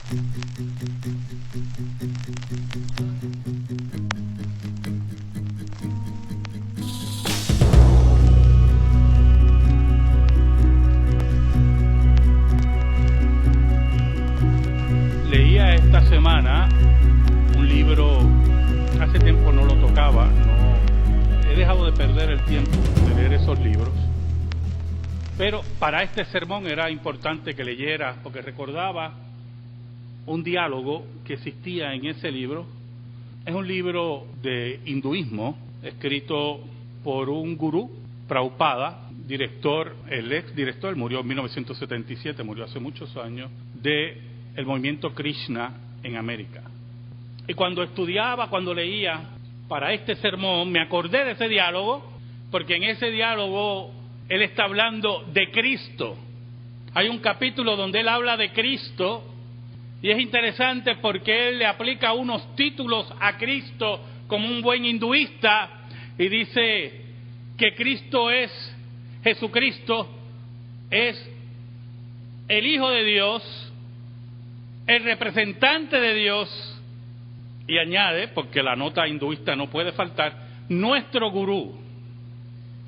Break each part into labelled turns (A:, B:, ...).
A: Leía esta semana un libro, hace tiempo no lo tocaba, he dejado de perder el tiempo de leer esos libros, pero para este sermón era importante que leyera, porque recordaba un diálogo que existía en ese libro. Es un libro de hinduismo, escrito por un gurú, Prabhupada, el ex director, murió en 1977, murió hace muchos años, del movimiento Krishna en América. Y cuando leía para este sermón, me acordé de ese diálogo, porque en ese diálogo él está hablando de Cristo. Hay un capítulo donde él habla de Cristo, y es interesante porque él le aplica unos títulos a Cristo como un buen hinduista, y dice que Jesucristo es el Hijo de Dios, el representante de Dios, y añade, porque la nota hinduista no puede faltar, nuestro gurú.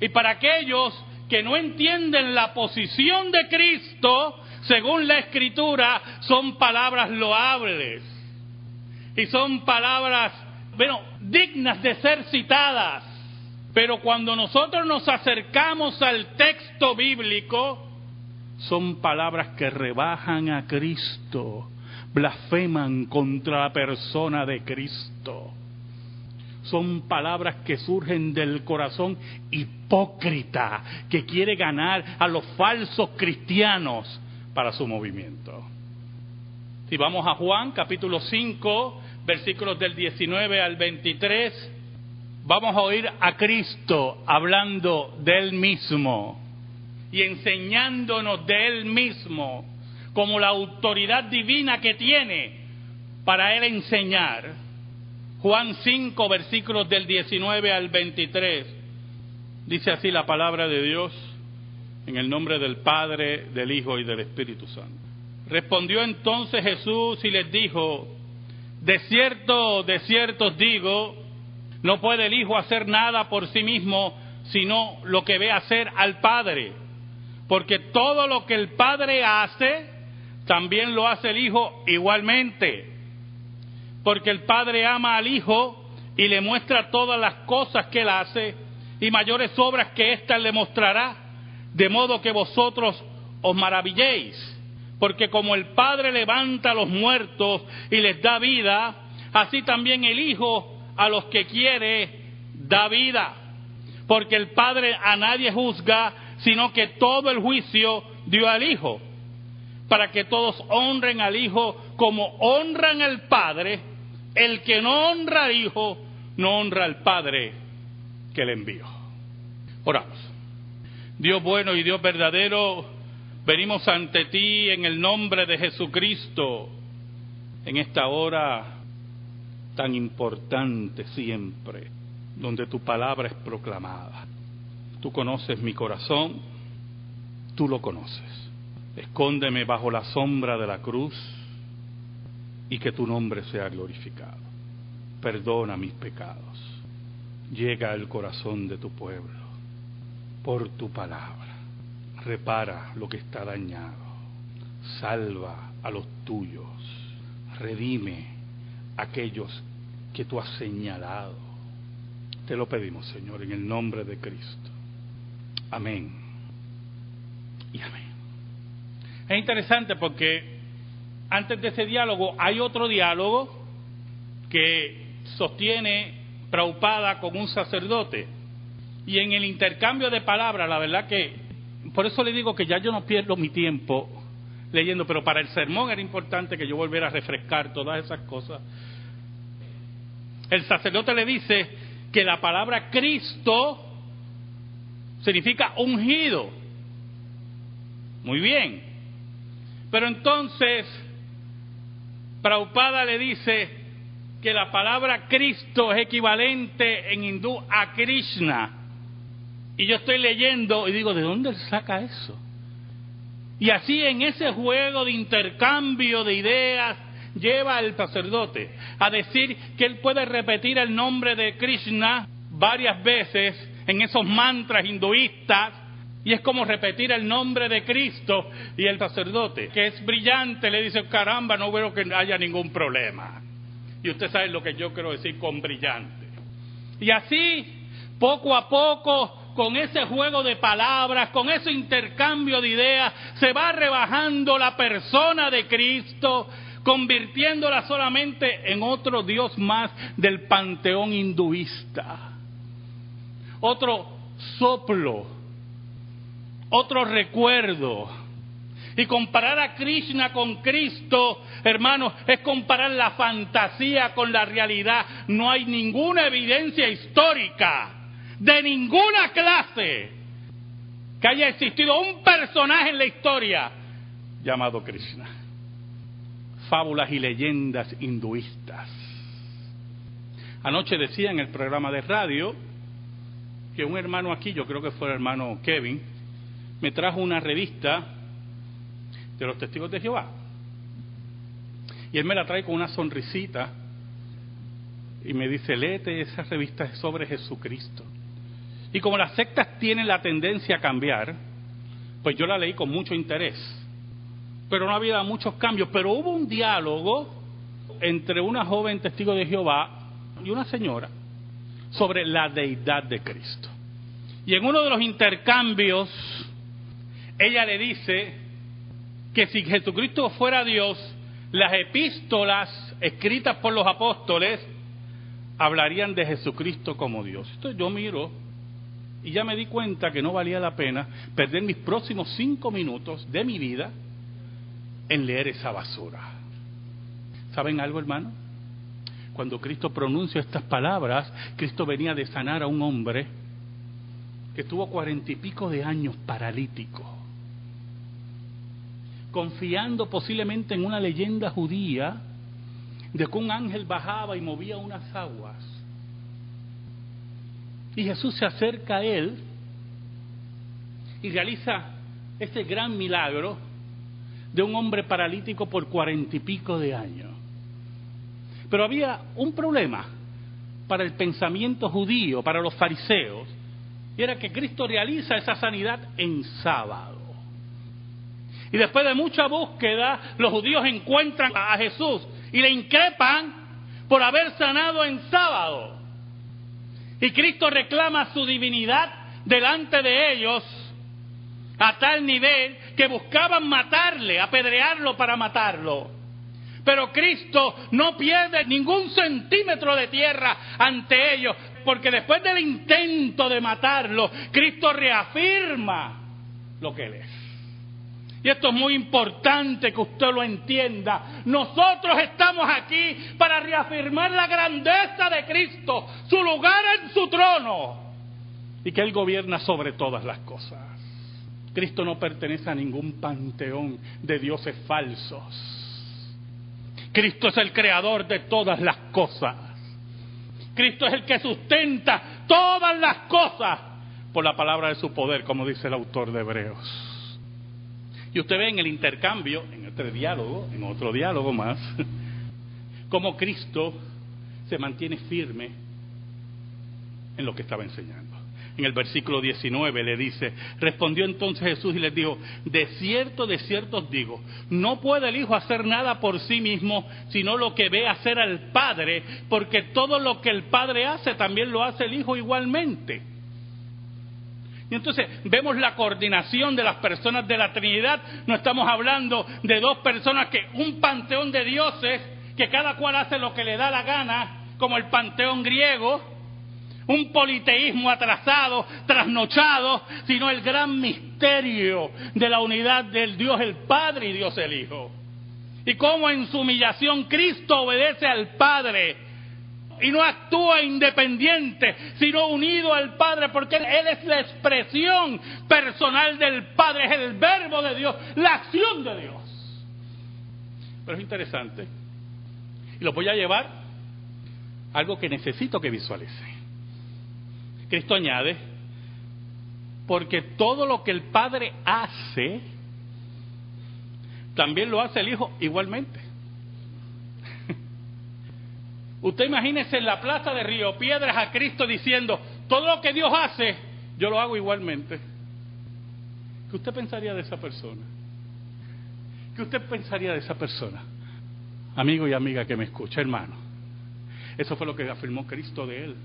A: Y para aquellos que no entienden la posición de Cristo, según la Escritura, son palabras loables. Y son palabras, dignas de ser citadas. Pero cuando nosotros nos acercamos al texto bíblico, son palabras que rebajan a Cristo, blasfeman contra la persona de Cristo. Son palabras que surgen del corazón hipócrita que quiere ganar a los falsos cristianos para su movimiento. Si vamos a Juan, capítulo 5, versículos del 19 al 23, vamos a oír a Cristo hablando de Él mismo y enseñándonos de Él mismo como la autoridad divina que tiene para Él enseñar. Juan 5, versículos del 19 al 23, dice así la palabra de Dios, en el nombre del Padre, del Hijo y del Espíritu Santo. Respondió entonces Jesús y les dijo: de cierto os digo, no puede el Hijo hacer nada por sí mismo, sino lo que ve hacer al Padre. Porque todo lo que el Padre hace, también lo hace el Hijo igualmente. Porque el Padre ama al Hijo y le muestra todas las cosas que Él hace, y mayores obras que éstas le mostrará, de modo que vosotros os maravilléis. Porque como el Padre levanta a los muertos y les da vida, así también el Hijo a los que quiere da vida. Porque el Padre a nadie juzga, sino que todo el juicio dio al Hijo, para que todos honren al Hijo como honran al Padre. El que no honra al Hijo, no honra al Padre que le envió. Oramos. Dios bueno y Dios verdadero, venimos ante ti en el nombre de Jesucristo, en esta hora tan importante siempre, donde tu palabra es proclamada. Tú conoces mi corazón, tú lo conoces. Escóndeme bajo la sombra de la cruz y que tu nombre sea glorificado. Perdona mis pecados. Llega al corazón de tu pueblo por tu palabra. Repara lo que está dañado. Salva a los tuyos. Redime a aquellos que tú has señalado. Te lo pedimos, Señor, en el nombre de Cristo. Amén y amén. Es interesante porque antes de ese diálogo hay otro diálogo que sostiene Prabhupada con un sacerdote, y en el intercambio de palabras, la verdad que por eso le digo que ya yo no pierdo mi tiempo leyendo, pero para el sermón era importante que yo volviera a refrescar todas esas cosas. El sacerdote le dice que la palabra Cristo significa ungido. Muy bien. Pero entonces Prabhupada le dice que la palabra Cristo es equivalente en hindú a Krishna. Y yo estoy leyendo y digo, ¿de dónde saca eso? Y así en ese juego de intercambio de ideas lleva al sacerdote a decir que él puede repetir el nombre de Krishna varias veces en esos mantras hinduistas, y es como repetir el nombre de Cristo, y el sacerdote, que es brillante, le dice, caramba, no veo que haya ningún problema. Y usted sabe lo que yo quiero decir con brillante. Y así, poco a poco, con ese juego de palabras, con ese intercambio de ideas, se va rebajando la persona de Cristo, convirtiéndola solamente en otro Dios más del panteón hinduista. Otro soplo, otro recuerdo. Y comparar a Krishna con Cristo, hermanos, es comparar la fantasía con la realidad. No hay ninguna evidencia histórica de ninguna clase que haya existido un personaje en la historia llamado Krishna. Fábulas y leyendas hinduistas. Anoche decía en el programa de radio que un hermano aquí, yo creo que fue el hermano Kevin, me trajo una revista de los Testigos de Jehová. Y él me la trae con una sonrisita y me dice, léete esa revista sobre Jesucristo. Y como las sectas tienen la tendencia a cambiar, pues yo la leí con mucho interés. Pero no había muchos cambios. Pero hubo un diálogo entre una joven testigo de Jehová y una señora sobre la deidad de Cristo. Y en uno de los intercambios, ella le dice que si Jesucristo fuera Dios, las epístolas escritas por los apóstoles hablarían de Jesucristo como Dios. Entonces yo miro y ya me di cuenta que no valía la pena perder mis próximos 5 minutos de mi vida en leer esa basura. ¿Saben algo, hermano? Cuando Cristo pronuncia estas palabras, Cristo venía de sanar a un hombre que estuvo 40 y pico de años paralítico, confiando posiblemente en una leyenda judía de que un ángel bajaba y movía unas aguas. Y Jesús se acerca a él y realiza ese gran milagro de un hombre paralítico por 40 y pico de años. Pero había un problema para el pensamiento judío, para los fariseos, y era que Cristo realiza esa sanidad en sábado. Y después de mucha búsqueda, los judíos encuentran a Jesús y le increpan por haber sanado en sábado. Y Cristo reclama su divinidad delante de ellos a tal nivel que buscaban matarle, apedrearlo para matarlo. Pero Cristo no pierde ningún centímetro de tierra ante ellos, porque después del intento de matarlo, Cristo reafirma lo que Él es. Y esto es muy importante que usted lo entienda. Nosotros estamos aquí para reafirmar la grandeza de Cristo, su lugar en su trono, y que Él gobierna sobre todas las cosas. Cristo no pertenece a ningún panteón de dioses falsos. Cristo es el creador de todas las cosas. Cristo es el que sustenta todas las cosas por la palabra de su poder, como dice el autor de Hebreos. Y usted ve en el intercambio, en este diálogo, en otro diálogo más, cómo Cristo se mantiene firme en lo que estaba enseñando. En el versículo 19 le dice, respondió entonces Jesús y les dijo, de cierto os digo, no puede el Hijo hacer nada por sí mismo, sino lo que ve hacer al Padre, porque todo lo que el Padre hace, también lo hace el Hijo igualmente. Y entonces vemos la coordinación de las personas de la Trinidad. No estamos hablando de dos personas que un panteón de dioses, que cada cual hace lo que le da la gana, como el panteón griego, un politeísmo atrasado, trasnochado, sino el gran misterio de la unidad del Dios el Padre y Dios el Hijo. Y cómo en su humillación Cristo obedece al Padre y no actúa independiente, sino unido al Padre, porque Él es la expresión personal del Padre, es el verbo de Dios, la acción de Dios. Pero es interesante, y lo voy a llevar a algo que necesito que visualice. Cristo añade, porque todo lo que el Padre hace, también lo hace el Hijo igualmente. Usted imagínese en la plaza de Río Piedras a Cristo diciendo, todo lo que Dios hace, yo lo hago igualmente. ¿Qué usted pensaría de esa persona? ¿Qué usted pensaría de esa persona? Amigo y amiga que me escucha, hermano. Eso fue lo que afirmó Cristo de él.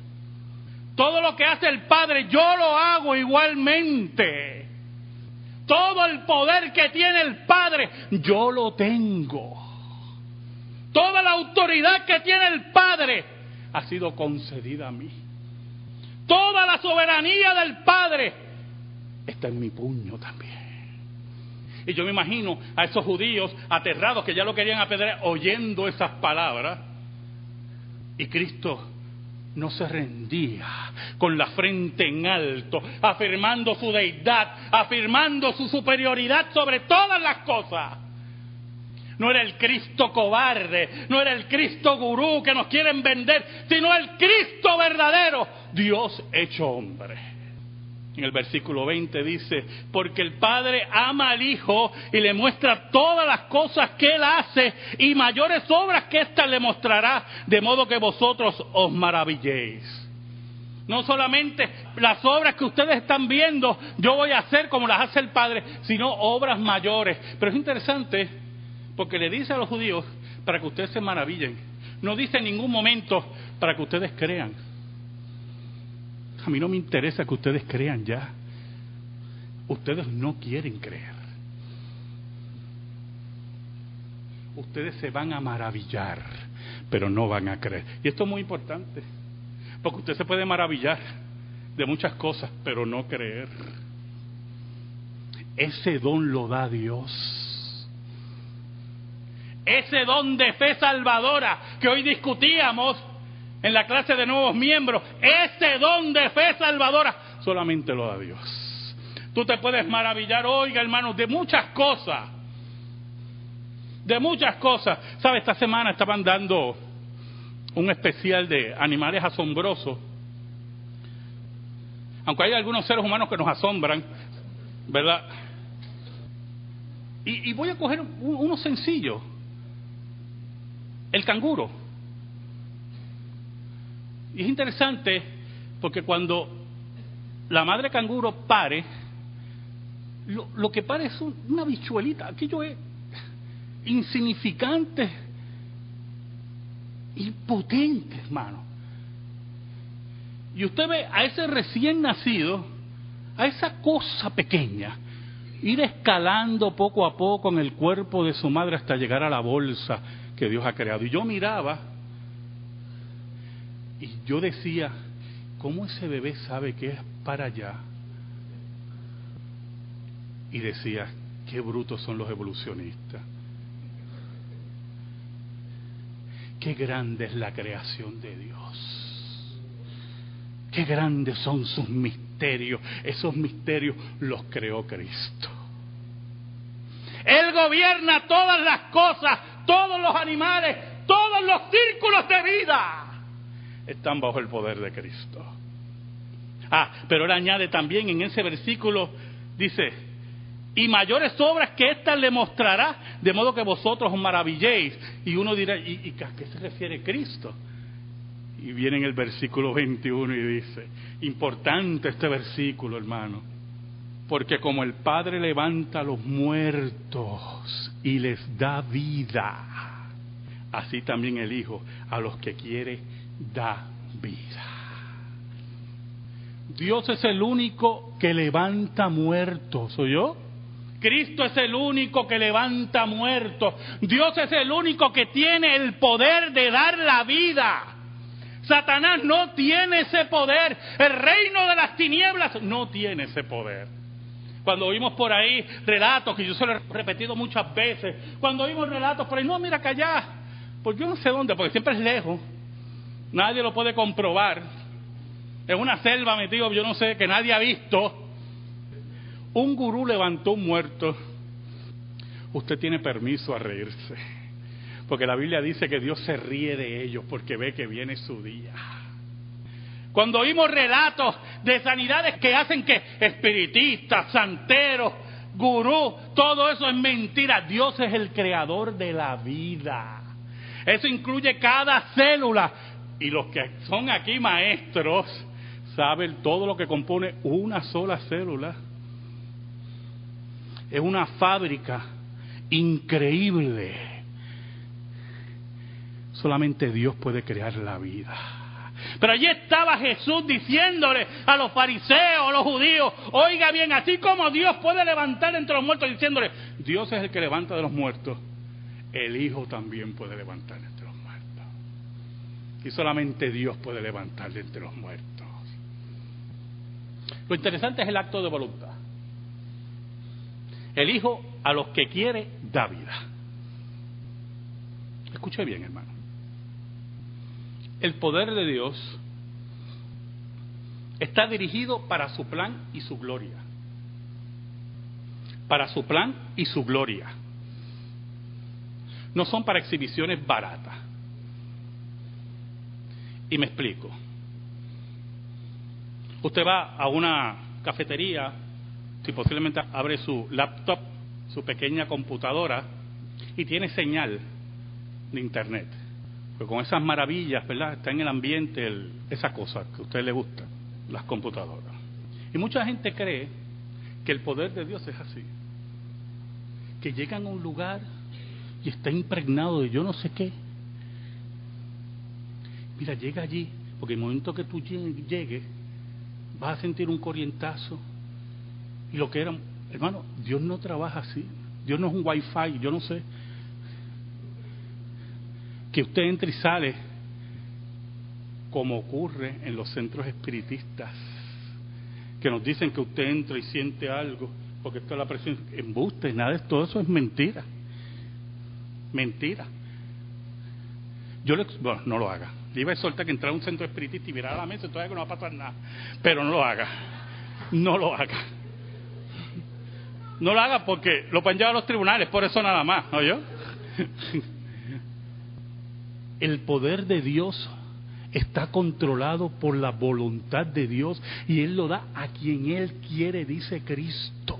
A: Todo lo que hace el Padre, yo lo hago igualmente. Todo el poder que tiene el Padre, yo lo tengo. Toda la autoridad que tiene el Padre ha sido concedida a mí. Toda la soberanía del Padre está en mi puño también. Y yo me imagino a esos judíos aterrados que ya lo querían apedrear oyendo esas palabras. Y Cristo no se rendía con la frente en alto, afirmando su deidad, afirmando su superioridad sobre todas las cosas. No era el Cristo cobarde, no era el Cristo gurú que nos quieren vender, sino el Cristo verdadero, Dios hecho hombre. En el versículo 20 dice, porque el Padre ama al Hijo y le muestra todas las cosas que Él hace y mayores obras que ésta le mostrará, de modo que vosotros os maravilléis. No solamente las obras que ustedes están viendo, yo voy a hacer como las hace el Padre, sino obras mayores. Pero es interesante, porque le dice a los judíos, para que ustedes se maravillen. No dice en ningún momento, para que ustedes crean. A mí no me interesa que ustedes crean ya. Ustedes no quieren creer. Ustedes se van a maravillar, pero no van a creer. Y esto es muy importante, porque usted se puede maravillar de muchas cosas, pero no creer. Ese don lo da Dios. Ese don de fe salvadora que hoy discutíamos en la clase de nuevos miembros, ese don de fe salvadora solamente lo da Dios. Tú te puedes maravillar, oiga hermanos, de muchas cosas. De muchas cosas. ¿Sabe? Esta semana estaban dando un especial de animales asombrosos. Aunque hay algunos seres humanos que nos asombran, ¿verdad? Y voy a coger uno sencillo. El canguro. Y es interesante porque cuando la madre canguro pare, lo que pare es una bichuelita. Aquello es insignificante, impotente, hermano. Y usted ve a ese recién nacido, a esa cosa pequeña, ir escalando poco a poco en el cuerpo de su madre hasta llegar a la bolsa que Dios ha creado. Y yo miraba y yo decía, ¿cómo ese bebé sabe que es para allá? Y decía, qué brutos son los evolucionistas. Qué grande es la creación de Dios. Qué grandes son sus misterios. Esos misterios los creó Cristo. Él gobierna todas las cosas, todos los animales, todos los círculos de vida están bajo el poder de Cristo. Pero él añade también en ese versículo, dice, y mayores obras que ésta le mostrará, de modo que vosotros os maravilléis. Y uno dirá, ¿y a qué se refiere Cristo? Y viene en el versículo 21 y dice, importante este versículo, hermano, porque como el Padre levanta a los muertos y les da vida, así también el Hijo a los que quiere da vida. Dios es el único que levanta muertos, ¿oyó? Cristo es el único que levanta muertos. Dios es el único que tiene el poder de dar la vida. Satanás no tiene ese poder. El reino de las tinieblas no tiene ese poder. Cuando oímos por ahí relatos, que yo se lo he repetido muchas veces, cuando oímos relatos por ahí, no, mira que allá, pues yo no sé dónde, porque siempre es lejos, nadie lo puede comprobar, en una selva metido, yo no sé, que nadie ha visto, un gurú levantó un muerto. Usted tiene permiso a reírse, porque la Biblia dice que Dios se ríe de ellos porque ve que viene su día. Cuando oímos relatos de sanidades que hacen que espiritistas, santeros, gurú, todo eso es mentira. Dios es el creador de la vida. Eso incluye cada célula. Y los que son aquí maestros saben todo lo que compone una sola célula. Es una fábrica increíble. Solamente Dios puede crear la vida. Pero allí estaba Jesús diciéndole a los fariseos, a los judíos, oiga bien, así como Dios puede levantar entre los muertos, diciéndole, Dios es el que levanta de los muertos, el Hijo también puede levantar entre los muertos. Y solamente Dios puede levantar de entre los muertos. Lo interesante es el acto de voluntad. El Hijo a los que quiere da vida. Escuche bien, hermano. El poder de Dios está dirigido para su plan y su gloria. Para su plan y su gloria. No son para exhibiciones baratas. Y me explico. Usted va a una cafetería, si posiblemente abre su laptop, su pequeña computadora, y tiene señal de internet. Porque con esas maravillas, ¿verdad? Está en el ambiente esa cosa que a usted le gusta, las computadoras. Y mucha gente cree que el poder de Dios es así. Que llegan a un lugar y está impregnado de yo no sé qué. Mira, llega allí, porque el momento que tú llegues, vas a sentir un corrientazo. Y lo que era, hermano, Dios no trabaja así. Dios no es un wifi, yo no sé. Que usted entre y sale, como ocurre en los centros espiritistas, que nos dicen que usted entra y siente algo, porque esto es la presión. Embuste, nada de todo eso es mentira. Mentira. Bueno, no lo haga. Le iba a soltar que entrar a un centro espiritista y mirar a la mesa y todavía que no va a pasar nada. Pero no lo haga. No lo haga. No lo haga porque lo pueden llevar a los tribunales, por eso nada más, ¿no yo? El poder de Dios está controlado por la voluntad de Dios y Él lo da a quien Él quiere, dice Cristo.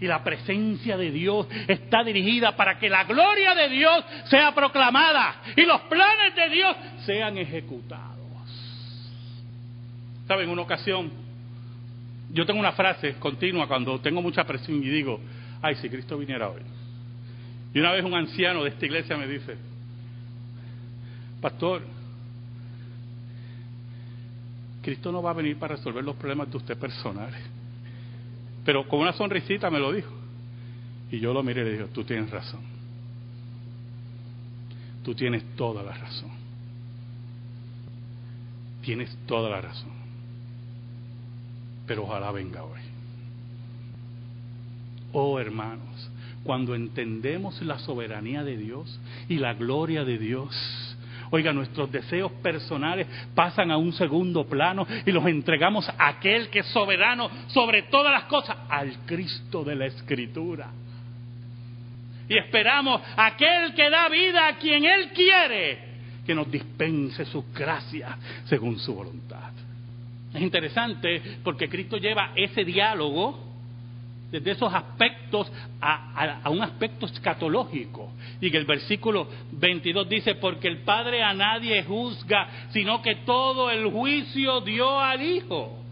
A: Y la presencia de Dios está dirigida para que la gloria de Dios sea proclamada y los planes de Dios sean ejecutados. ¿Saben? En una ocasión, yo tengo una frase continua cuando tengo mucha presión y digo, ay, si Cristo viniera hoy. Y una vez un anciano de esta iglesia me dice, pastor, Cristo no va a venir para resolver los problemas de usted personales. Pero con una sonrisita me lo dijo. Y yo lo miré y le dije, tú tienes razón. Tú tienes toda la razón. Tienes toda la razón. Pero ojalá venga hoy. Oh, hermanos, cuando entendemos la soberanía de Dios y la gloria de Dios, oiga, nuestros deseos personales pasan a un segundo plano y los entregamos a aquel que es soberano sobre todas las cosas, al Cristo de la Escritura. Y esperamos a aquel que da vida a quien Él quiere, que nos dispense sus gracias según su voluntad. Es interesante porque Cristo lleva ese diálogo desde esos aspectos a un aspecto escatológico. Y que el versículo 22 dice, porque el Padre a nadie juzga, sino que todo el juicio dio al Hijo.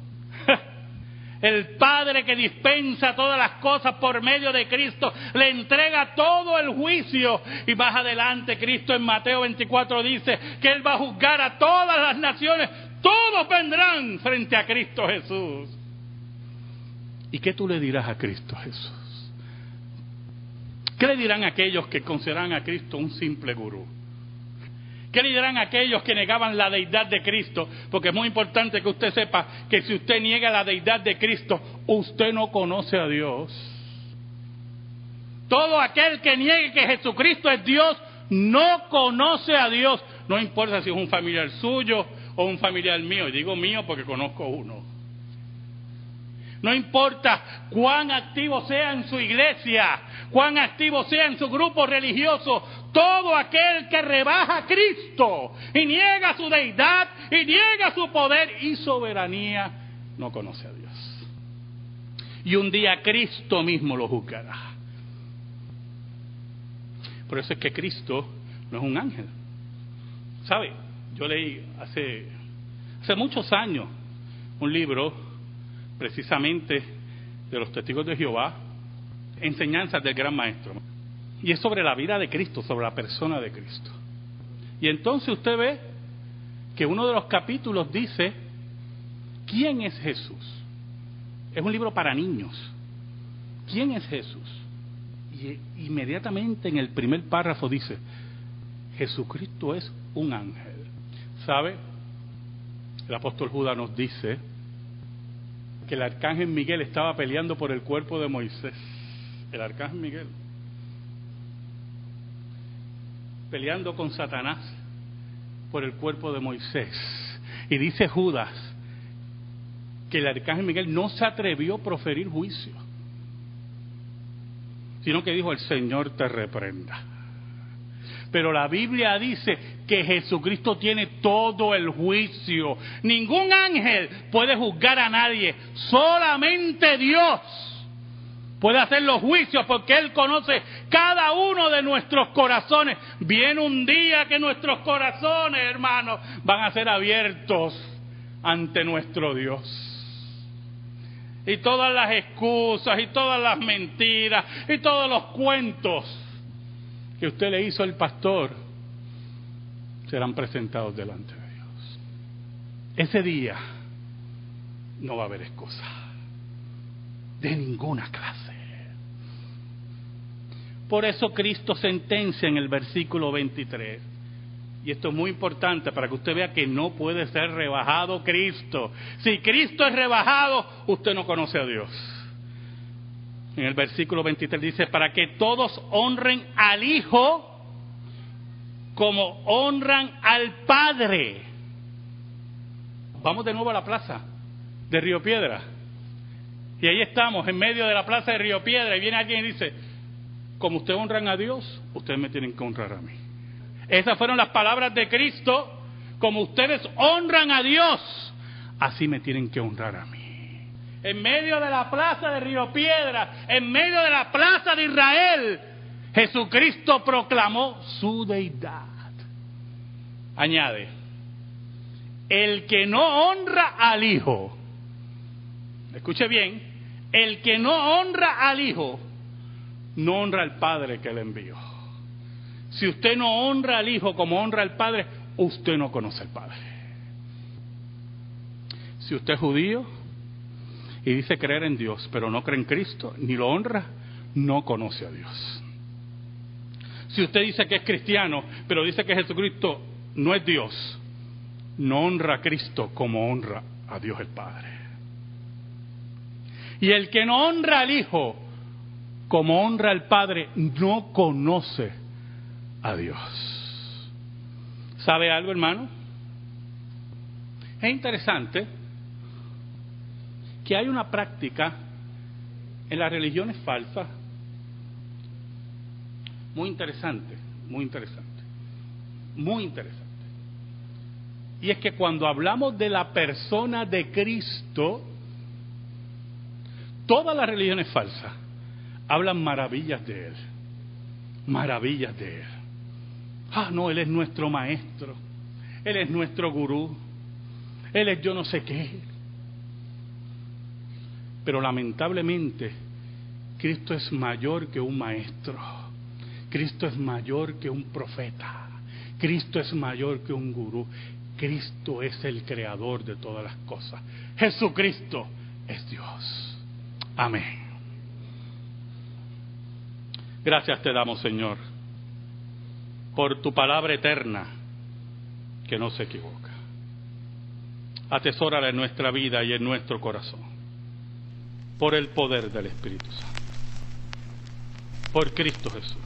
A: El Padre que dispensa todas las cosas por medio de Cristo, le entrega todo el juicio. Y más adelante Cristo en Mateo 24 dice que Él va a juzgar a todas las naciones. Todos vendrán frente a Cristo Jesús. ¿Y qué tú le dirás a Cristo Jesús? ¿Qué le dirán aquellos que consideran a Cristo un simple gurú? ¿Qué le dirán aquellos que negaban la deidad de Cristo? Porque es muy importante que usted sepa que si usted niega la deidad de Cristo, usted no conoce a Dios. Todo aquel que niegue que Jesucristo es Dios, no conoce a Dios. No importa si es un familiar suyo o un familiar mío. Y digo mío porque conozco uno. No importa cuán activo sea en su iglesia, cuán activo sea en su grupo religioso, todo aquel que rebaja a Cristo y niega su deidad y niega su poder y soberanía, no conoce a Dios. Y un día Cristo mismo lo juzgará. Por eso es que Cristo no es un ángel. ¿Sabe? Yo leí hace muchos años un libro precisamente de los testigos de Jehová, Enseñanzas del Gran Maestro. Y es sobre la vida de Cristo, sobre la persona de Cristo. Y entonces usted ve que uno de los capítulos dice, ¿quién es Jesús? Es un libro para niños. ¿Quién es Jesús? Y inmediatamente en el primer párrafo dice, Jesucristo es un ángel. ¿Sabe? El apóstol Judas nos dice que el arcángel Miguel estaba peleando por el cuerpo de Moisés. El arcángel Miguel. Peleando con Satanás por el cuerpo de Moisés. Y dice Judas que el arcángel Miguel no se atrevió a proferir juicio, sino que dijo, el Señor te reprenda. Pero la Biblia dice que Jesucristo tiene todo el juicio. Ningún ángel puede juzgar a nadie. Solamente Dios puede hacer los juicios, porque Él conoce cada uno de nuestros corazones. Viene un día que nuestros corazones, hermanos, van a ser abiertos ante nuestro Dios. Y todas las excusas, y todas las mentiras, y todos los cuentos que usted le hizo al pastor serán presentados delante de Dios. Ese día no va a haber excusa de ninguna clase. Por eso Cristo sentencia en el versículo 23, y esto es muy importante para que usted vea que no puede ser rebajado Cristo. Si Cristo es rebajado, usted no conoce a Dios. En el versículo 23 dice, para que todos honren al Hijo como honran al Padre. Vamos de nuevo a la plaza de Río Piedra. Y ahí estamos, en medio de la plaza de Río Piedra, y viene alguien y dice, como ustedes honran a Dios, ustedes me tienen que honrar a mí. Esas fueron las palabras de Cristo, como ustedes honran a Dios, así me tienen que honrar a mí. En medio de la plaza de Río Piedra, en medio de la plaza de Israel, Jesucristo proclamó su deidad. Añade, el que no honra al Hijo, escuche bien, el que no honra al Hijo, no honra al Padre que le envió. Si usted no honra al Hijo como honra al Padre, usted no conoce al Padre. Si usted es judío y dice creer en Dios, pero no cree en Cristo, ni lo honra, no conoce a Dios. Si usted dice que es cristiano, pero dice que Jesucristo no es Dios, no honra a Cristo como honra a Dios el Padre. Y el que no honra al Hijo como honra al Padre, no conoce a Dios. ¿Sabe algo, hermano? Es interesante que hay una práctica en las religiones falsas muy interesante, muy interesante, muy interesante. Y es que cuando hablamos de la persona de Cristo, todas las religiones falsas hablan maravillas de Él, maravillas de Él. Ah, no, Él es nuestro maestro, Él es nuestro gurú, Él es yo no sé qué. Pero lamentablemente, Cristo es mayor que un maestro, Cristo es mayor que un profeta, Cristo es mayor que un gurú, Cristo es el creador de todas las cosas. Jesucristo es Dios. Amén. Gracias te damos, Señor, por tu palabra eterna que no se equivoca. Atesórala en nuestra vida y en nuestro corazón, por el poder del Espíritu Santo, por Cristo Jesús.